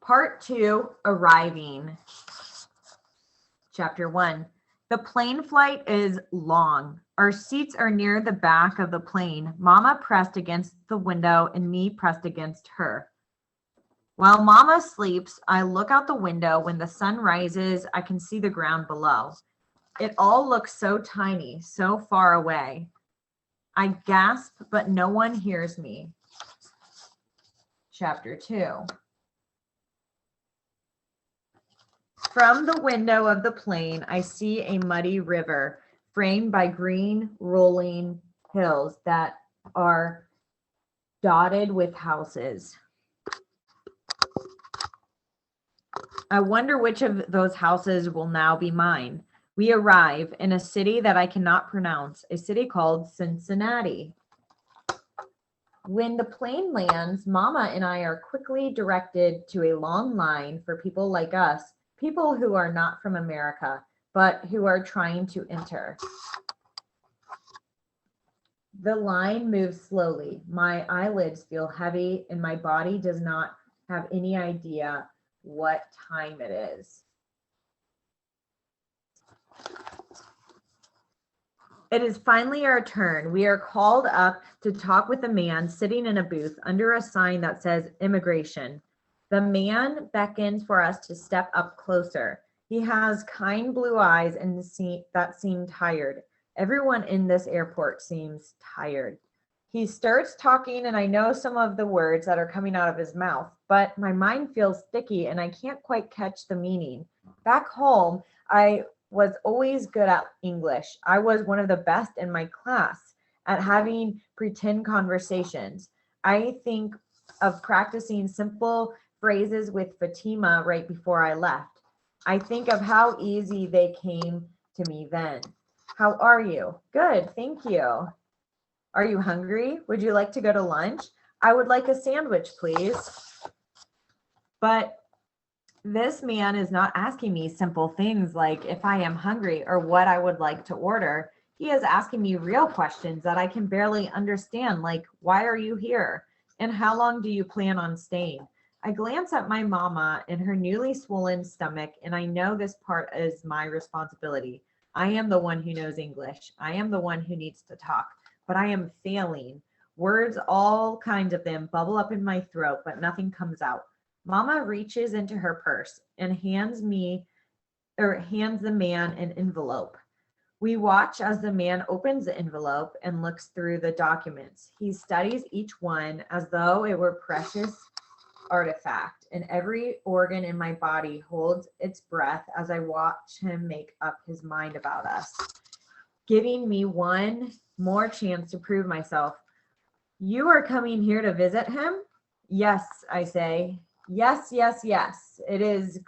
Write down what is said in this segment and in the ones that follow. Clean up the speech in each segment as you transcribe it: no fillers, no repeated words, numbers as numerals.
Part 2, Arriving. Chapter 1. The plane flight is long. Our seats are near the back of the plane, Mama pressed against the window and me pressed against her. While Mama sleeps, I look out the window. When the sun rises, I can see the ground below. It all looks so tiny, so far away. I gasp, but no one hears me. Chapter 2. From the window of the plane, I see a muddy river framed by green, rolling hills that are dotted with houses. I wonder which of those houses will now be mine. We arrive in a city that I cannot pronounce, a city called Cincinnati. When the plane lands, Mama and I are quickly directed to a long line for people like us, people who are not from America, but who are trying to enter. The line moves slowly. My eyelids feel heavy and my body does not have any idea what time it is. It is finally our turn. We are called up to talk with a man sitting in a booth under a sign that says immigration. The man beckons for us to step up closer. He has kind blue eyes and that seem tired. Everyone in this airport seems tired. He starts talking and I know some of the words that are coming out of his mouth, but my mind feels sticky and I can't quite catch the meaning. Back home, I was always good at English. I was one of the best in my class at having pretend conversations. I think of practicing simple phrases with Fatima right before I left. I think of how easy they came to me then. How are you? Good, thank you. Are you hungry? Would you like to go to lunch? I would like a sandwich, please. But this man is not asking me simple things like if I am hungry or what I would like to order. He is asking me real questions that I can barely understand, like why are you here? And how long do you plan on staying? I glance at my mama and her newly swollen stomach, and I know this part is my responsibility. I am the one who knows English. I am the one who needs to talk, but I am failing. Words, all kinds of them, bubble up in my throat, but nothing comes out. Mama reaches into her purse and hands the man an envelope. We watch as the man opens the envelope and looks through the documents. He studies each one as though it were precious artifact, and every organ in my body holds its breath as I watch him make up his mind about us, giving me one more chance to prove myself. You are coming here to visit him? Yes, I say. Yes, yes, yes. It is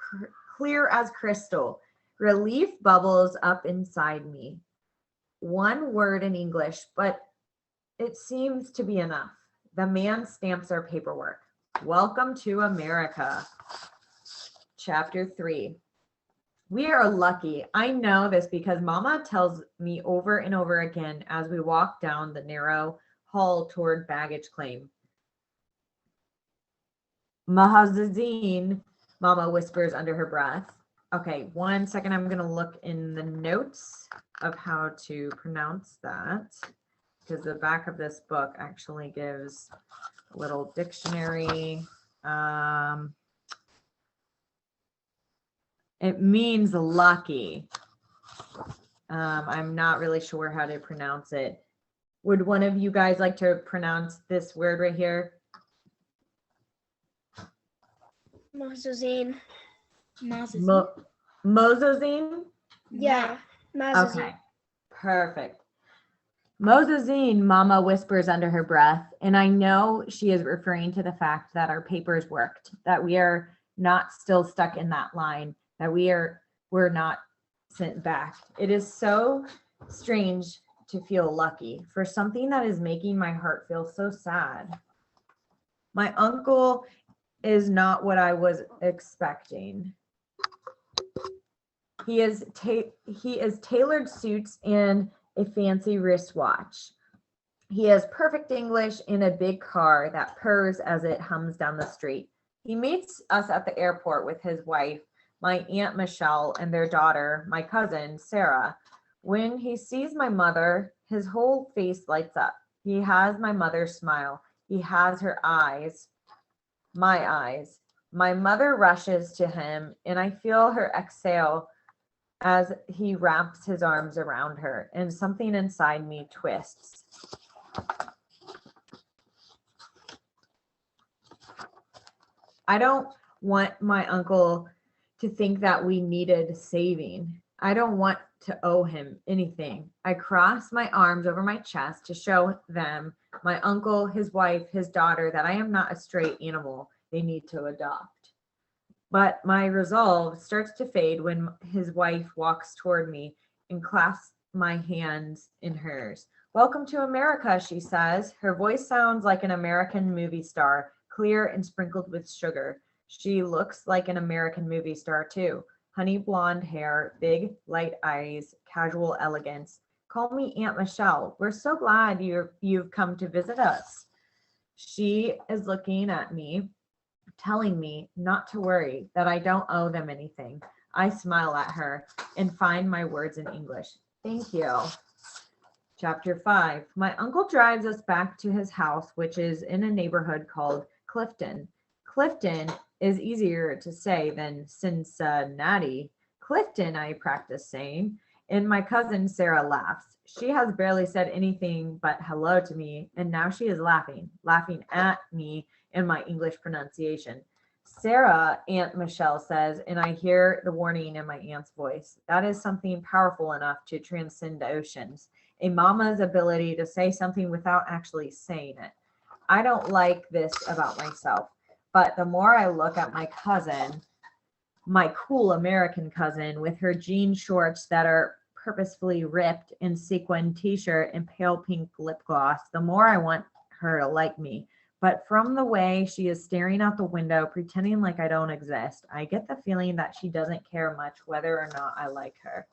clear as crystal. Relief bubbles up inside me. One word in English, but it seems to be enough. The man stamps our paperwork. Welcome to America. Chapter 3. We are lucky. I know this because Mama tells me over and over again as we walk down the narrow hall toward baggage claim. Mazin, Mama whispers under her breath. Okay, 1 second. I'm going to look in the notes of how to pronounce that because the back of this book actually gives a little dictionary. It means lucky. I'm not really sure how to pronounce it. Would one of you guys like to pronounce this word right here? Mazin. Mozozine? Yeah, Mazin. Okay, perfect. Mozozine, Mama whispers under her breath, and I know she is referring to the fact that our papers worked, that we are not still stuck in that line, that we're not sent back. It is so strange to feel lucky for something that is making my heart feel so sad. My uncle is not what I was expecting. He is tailored suits and a fancy wristwatch. He has perfect English in a big car that purrs as it hums down the street. He meets us at the airport with his wife, my Aunt Michelle, and their daughter, my cousin, Sarah. When he sees my mother, his whole face lights up. He has my mother's smile. He has her eyes, my eyes. My mother rushes to him, and I feel her exhale as he wraps his arms around her, and something inside me twists. I don't want my uncle to think that we needed saving. I don't want to owe him anything. I cross my arms over my chest to show them, my uncle, his wife, his daughter, that I am not a stray animal they need to adopt. But my resolve starts to fade when his wife walks toward me and clasps my hands in hers. Welcome to America, she says. Her voice sounds like an American movie star, clear and sprinkled with sugar. She looks like an American movie star too. Honey blonde hair, big light eyes, casual elegance. Call me Aunt Michelle. We're so glad you've come to visit us. She is looking at me, telling me not to worry, that I don't owe them anything. I smile at her and find my words in English. Thank you. Chapter 5. My uncle drives us back to his house, which is in a neighborhood called Clifton. Clifton is easier to say than Cincinnati. Clifton, I practice saying, and my cousin Sarah laughs. She has barely said anything but hello to me, and now she is laughing at me and my English pronunciation. Sarah, Aunt Michelle says, and I hear the warning in my aunt's voice. That is something powerful enough to transcend oceans. A mama's ability to say something without actually saying it. I don't like this about myself, but the more I look at my cousin, my cool American cousin with her jean shorts that are purposefully ripped and sequin t-shirt and pale pink lip gloss, the more I want her to like me. But from the way she is staring out the window, pretending like I don't exist, I get the feeling that she doesn't care much whether or not I like her.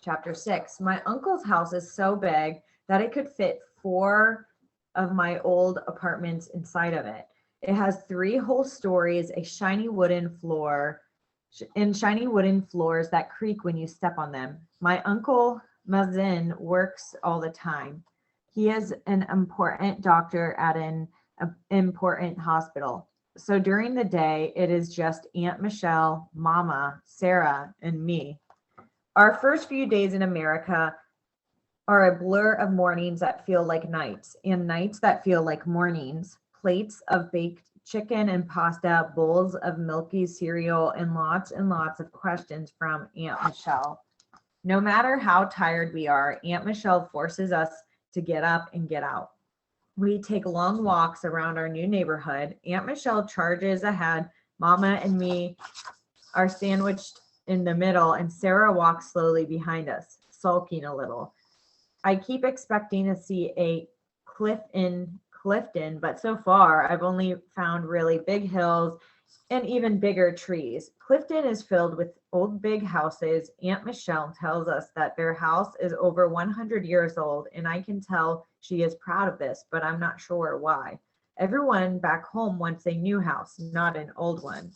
Chapter 6. My uncle's house is so big that it could fit 4 of my old apartments inside of it. It has 3 whole stories, a shiny wooden floor, and shiny wooden floors that creak when you step on them. My uncle Mazin works all the time. He is an important doctor at an important hospital. So during the day, it is just Aunt Michelle, Mama, Sarah, and me. Our first few days in America are a blur of mornings that feel like nights and nights that feel like mornings. Plates of baked chicken and pasta, bowls of milky cereal, and lots of questions from Aunt Michelle. No matter how tired we are, Aunt Michelle forces us to get up and get out. We take long walks around our new neighborhood. Aunt Michelle charges ahead. Mama and me are sandwiched in the middle, and Sarah walks slowly behind us, sulking a little. I keep expecting to see a cliff in Clifton, but so far I've only found really big hills and even bigger trees. Clifton is filled with old big houses. Aunt Michelle tells us that their house is over 100 years old, and I can tell she is proud of this, but I'm not sure why. Everyone back home wants a new house, not an old one.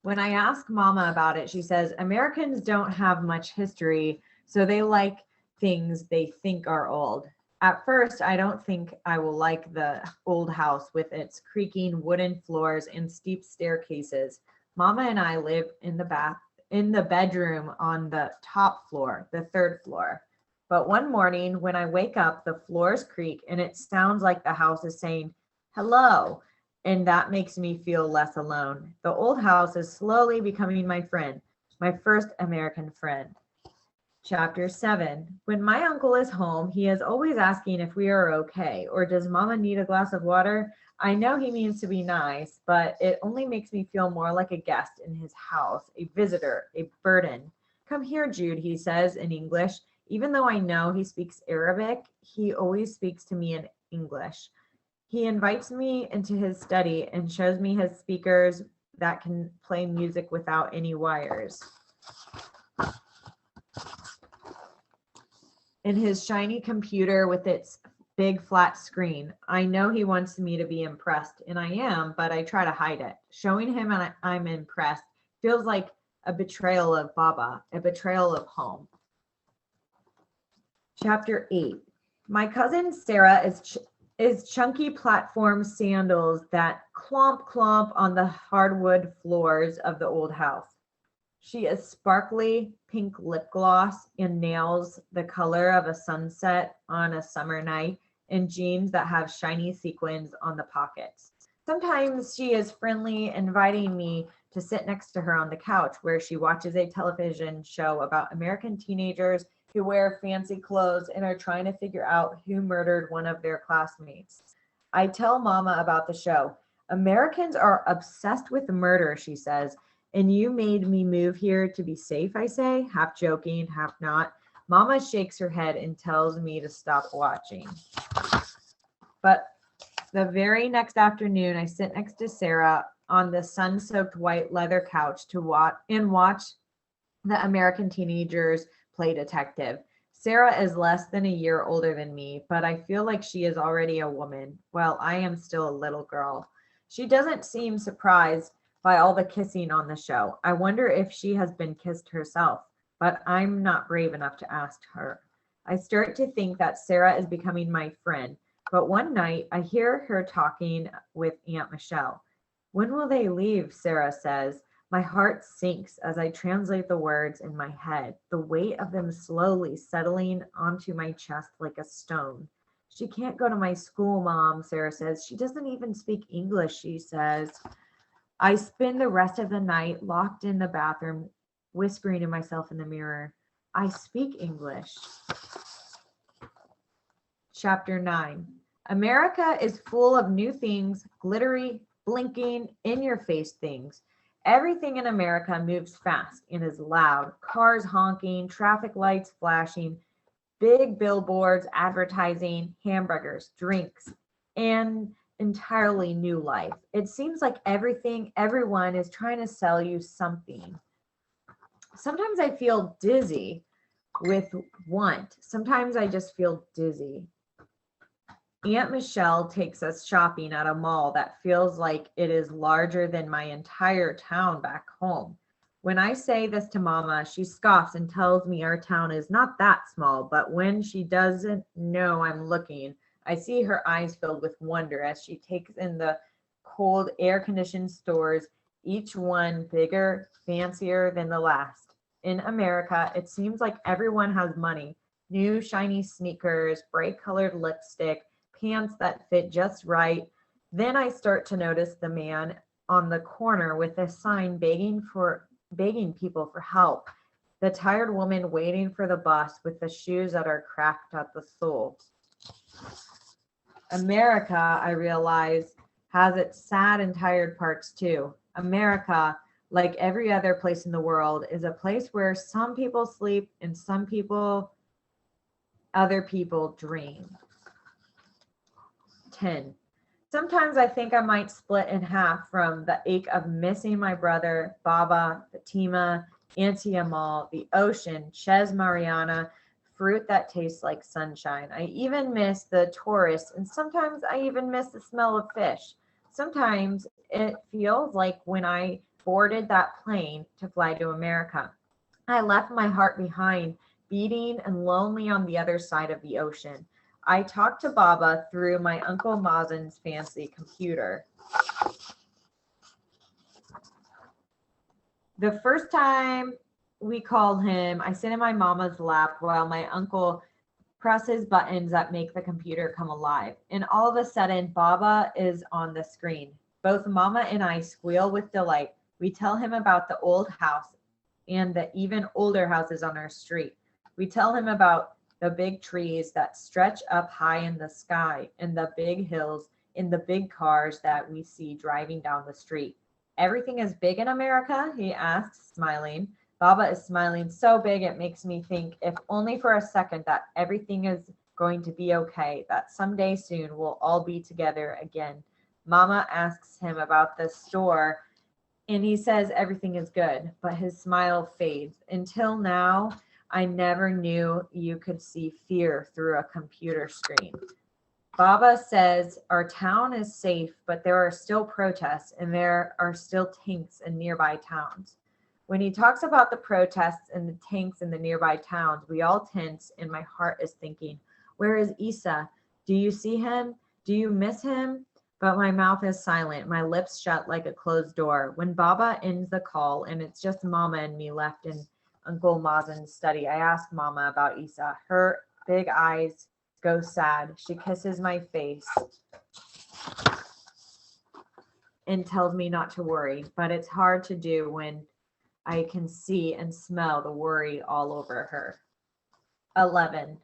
When I ask Mama about it, she says Americans don't have much history, so they like things they think are old. At first, I don't think I will like the old house with its creaking wooden floors and steep staircases. Mama and I live in the bedroom on the top floor, the 3rd floor. But one morning when I wake up, the floors creak and it sounds like the house is saying, hello. And that makes me feel less alone. The old house is slowly becoming my friend, my first American friend. Chapter 7. When my uncle is home, he is always asking if we are okay, or does Mama need a glass of water? I know he means to be nice, but it only makes me feel more like a guest in his house, a visitor, a burden. Come here, Jude, he says in English. Even though I know he speaks Arabic, he always speaks to me in English. He invites me into his study and shows me his speakers that can play music without any wires. In his shiny computer with its big flat screen. I know he wants me to be impressed, and I am, but I try to hide it. Showing him I'm impressed feels like a betrayal of Baba, a betrayal of home. Chapter 8. My cousin Sarah is chunky platform sandals that clomp clomp on the hardwood floors of the old house. She is sparkly pink lip gloss and nails the color of a sunset on a summer night, and jeans that have shiny sequins on the pockets. Sometimes she is friendly, inviting me to sit next to her on the couch where she watches a television show about American teenagers who wear fancy clothes and are trying to figure out who murdered one of their classmates. I tell Mama about the show. Americans are obsessed with murder, she says. And you made me move here to be safe, I say, half joking, half not. Mama shakes her head and tells me to stop watching. But the very next afternoon, I sit next to Sarah on the sun-soaked white leather couch to watch the American teenagers play detective. Sarah is less than a year older than me, but I feel like she is already a woman. Well, I am still a little girl. She doesn't seem surprised by all the kissing on the show. I wonder if she has been kissed herself, but I'm not brave enough to ask her. I start to think that Sarah is becoming my friend, but one night I hear her talking with Aunt Michelle. When will they leave? Sarah says. My heart sinks as I translate the words in my head, the weight of them slowly settling onto my chest like a stone. She can't go to my school, Mom, Sarah says. She doesn't even speak English, she says. I spend the rest of the night locked in the bathroom, whispering to myself in the mirror, I speak English. Chapter 9. America is full of new things, glittery, blinking, in-your-face things. Everything in America moves fast and is loud. Cars honking, traffic lights flashing, big billboards advertising, hamburgers, drinks, and entirely new life. It seems like everyone is trying to sell you something. Sometimes I feel dizzy with want. Sometimes I just feel dizzy. Aunt Michelle takes us shopping at a mall that feels like it is larger than my entire town back home. When I say this to Mama, she scoffs and tells me our town is not that small, but when she doesn't know I'm looking, I see her eyes filled with wonder as she takes in the cold air-conditioned stores, each one bigger, fancier than the last. In America, it seems like everyone has money, new shiny sneakers, bright-colored lipstick, pants that fit just right. Then I start to notice the man on the corner with a sign begging people for help. The tired woman waiting for the bus with the shoes that are cracked at the soles. America, I realize, has its sad and tired parts too. America, like every other place in the world, is a place where some people sleep and other people dream. 10. Sometimes I think I might split in half from the ache of missing my brother, Baba, Fatima, Auntie Amal, the ocean, Ches Mariana, fruit that tastes like sunshine. I even miss the tourists, and sometimes I even miss the smell of fish. Sometimes it feels like when I boarded that plane to fly to America, I left my heart behind, beating and lonely on the other side of the ocean. I talked to Baba through my Uncle Mazin's fancy computer. The first time we called him, I sit in my mama's lap while my uncle presses buttons that make the computer come alive. And all of a sudden, Baba is on the screen. Both Mama and I squeal with delight. We tell him about the old house and the even older houses on our street. We tell him about the big trees that stretch up high in the sky, and the big hills, and the big cars that we see driving down the street. Everything is big in America? He asks, smiling. Baba is smiling so big it makes me think, if only for a second, that everything is going to be okay, that someday soon we'll all be together again. Mama asks him about the store, and he says everything is good, but his smile fades. Until now, I never knew you could see fear through a computer screen. Baba says our town is safe, but there are still protests and there are still tanks in nearby towns. When he talks about the protests and the tanks in the nearby towns, we all tense, and my heart is thinking, where is Isa? Do you see him? Do you miss him? But my mouth is silent, my lips shut like a closed door. When Baba ends the call and it's just Mama and me left in Uncle Mazin's study, I ask Mama about Isa. Her big eyes go sad. She kisses my face and tells me not to worry, but it's hard to do when I can see and smell the worry all over her. 11.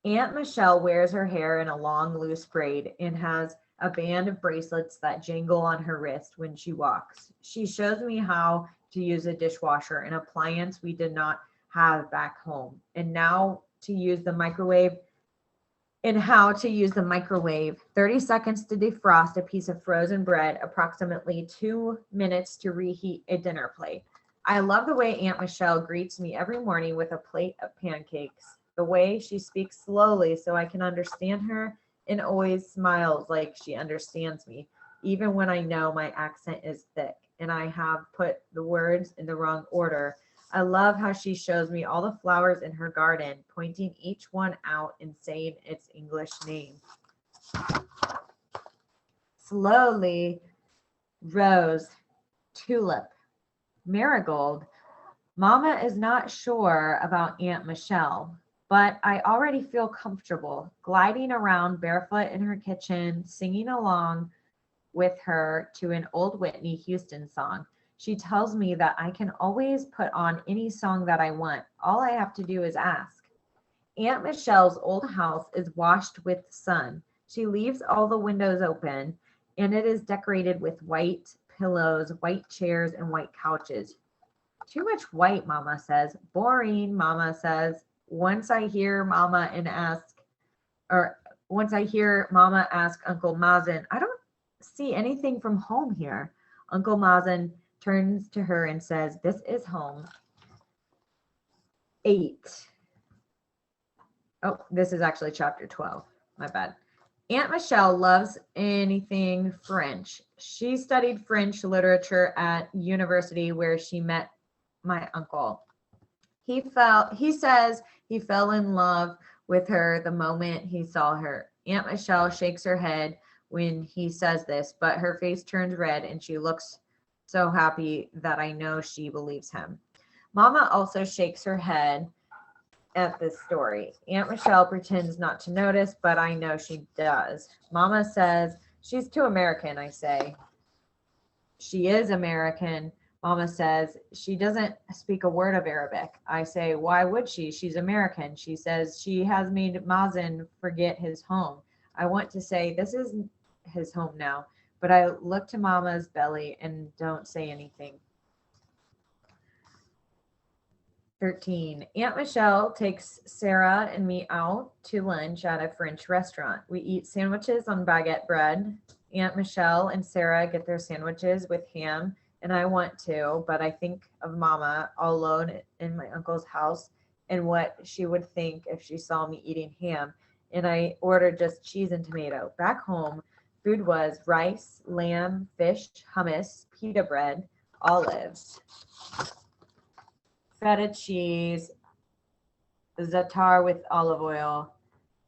Aunt Michelle wears her hair in a long, loose braid and has a band of bracelets that jingle on her wrist when she walks. She shows me how to use a dishwasher, an appliance we did not have back home, and how to use the microwave. 30 seconds to defrost a piece of frozen bread, approximately 2 minutes to reheat a dinner plate. I love the way Aunt Michelle greets me every morning with a plate of pancakes, the way she speaks slowly so I can understand her, and always smiles like she understands me, even when I know my accent is thick and I have put the words in the wrong order. I love how she shows me all the flowers in her garden, pointing each one out and saying its English name. Slowly, rose, tulip, marigold. Mama is not sure about Aunt Michelle, but I already feel comfortable gliding around barefoot in her kitchen, singing along with her to an old Whitney Houston song. She tells me that I can always put on any song that I want. All I have to do is ask. Aunt Michelle's old house is washed with sun. She leaves all the windows open, and it is decorated with white pillows, white chairs, and white couches. Too much white, Mama says. Boring, Mama says. Once I hear Mama ask Uncle Mazin, I don't see anything from home here. Uncle Mazin turns to her and says, this is home. 8. Oh, this is actually chapter 12. My bad. Aunt Michelle loves anything French. She studied French literature at university where she met my uncle. He says he fell in love with her the moment he saw her. Aunt Michelle shakes her head when he says this, but her face turns red and she looks so happy that I know she believes him. Mama also shakes her head at this story. Aunt Michelle pretends not to notice, but I know she does. Mama says she's too American, I say. She is American. Mama says she doesn't speak a word of Arabic. I say, why would she? She's American. She says she has made Mazin forget his home. I want to say this is his home now, but I look to Mama's belly and don't say anything. 13. Aunt Michelle takes Sarah and me out to lunch at a French restaurant. We eat sandwiches on baguette bread. Aunt Michelle and Sarah get their sandwiches with ham, and I want to, but I think of Mama all alone in my uncle's house and what she would think if she saw me eating ham, and I ordered just cheese and tomato. Back home, food was rice, lamb, fish, hummus, pita bread, olives, feta cheese, za'atar with olive oil.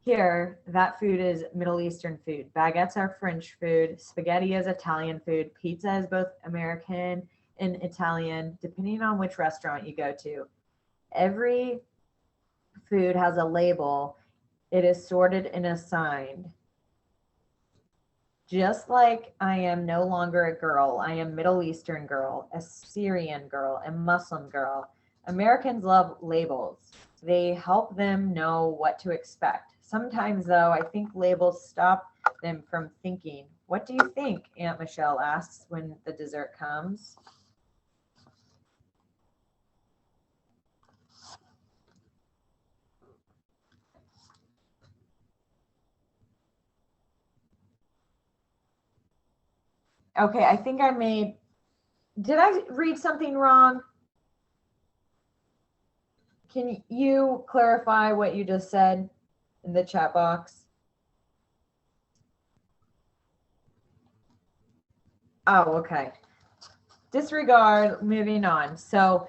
Here, that food is Middle Eastern food. Baguettes are French food. Spaghetti is Italian food. Pizza is both American and Italian, depending on which restaurant you go to. Every food has a label. It is sorted and assigned. Just like I am no longer a girl, I am Middle Eastern girl, a Syrian girl, a Muslim girl. Americans love labels. They help them know what to expect. Sometimes, though, I think labels stop them from thinking. What do you think? Aunt Michelle asks when the dessert comes. Okay, I think did I read something wrong? Can you clarify what you just said in the chat box? Oh, okay. Disregard, moving on. So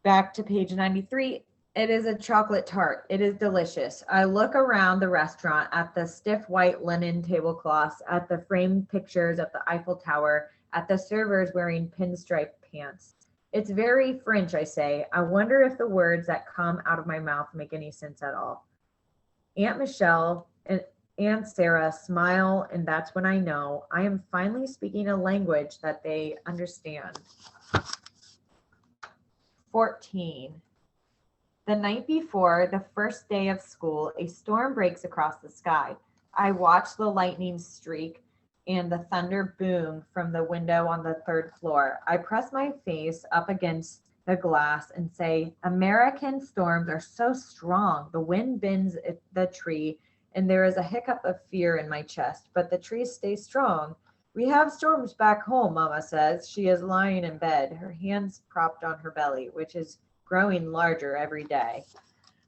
back to page 93. It is a chocolate tart. It is delicious. I look around the restaurant at the stiff white linen tablecloths, at the framed pictures of the Eiffel Tower, at the servers wearing pinstripe pants. It's very French, I say. I wonder if the words that come out of my mouth make any sense at all. Aunt Michelle and Aunt Sarah smile, and that's when I know I am finally speaking a language that they understand. 14. The night before the first day of school, a storm breaks across the sky. I watch the lightning streak and the thunder boom from the window on the third floor. I press my face up against the glass and say, American storms are so strong. The wind bends the tree, and there is a hiccup of fear in my chest, but the trees stay strong. We have storms back home, Mama says. She is lying in bed, her hands propped on her belly, which is growing larger every day.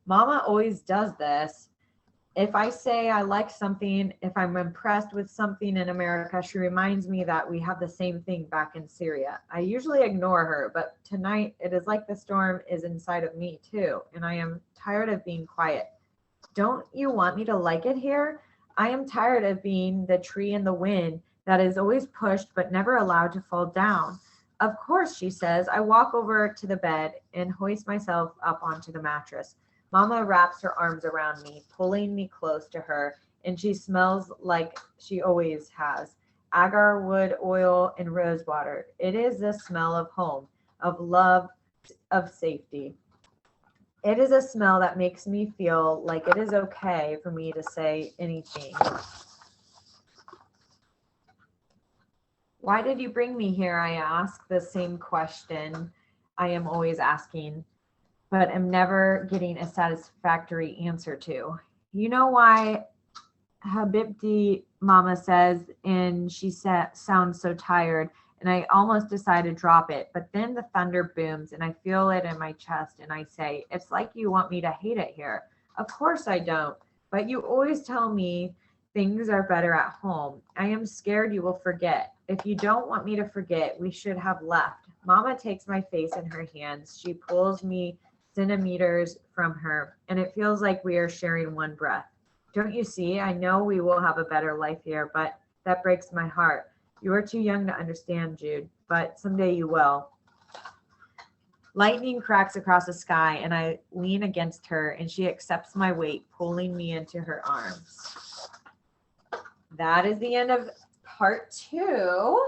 Mama always does this. If I say I like something, if I'm impressed with something in America, she reminds me that we have the same thing back in Syria. I usually ignore her, but tonight it is like the storm is inside of me too, and I am tired of being quiet. Don't you want me to like it here? I am tired of being the tree in the wind that is always pushed but never allowed to fall down. Of course, she says. I walk over to the bed and hoist myself up onto the mattress. Mama wraps her arms around me, pulling me close to her, and she smells like she always has. Agar wood oil and rose water. It is the smell of home, of love, of safety. It is a smell that makes me feel like it is okay for me to say anything. Why did you bring me here? I ask the same question I am always asking, but am never getting a satisfactory answer to. You know why, Habibti, Mama says, and she sounds so tired, and I almost decide to drop it, but then the thunder booms, and I feel it in my chest, and I say, it's like you want me to hate it here. Of course I don't, but you always tell me things are better at home. I am scared you will forget. If you don't want me to forget, we should have left. Mama takes my face in her hands. She pulls me centimeters from her, and it feels like we are sharing one breath. Don't you see? I know we will have a better life here, but that breaks my heart. You are too young to understand, Jude, but someday you will. Lightning cracks across the sky, and I lean against her, and she accepts my weight, pulling me into her arms. That is the end of part 2.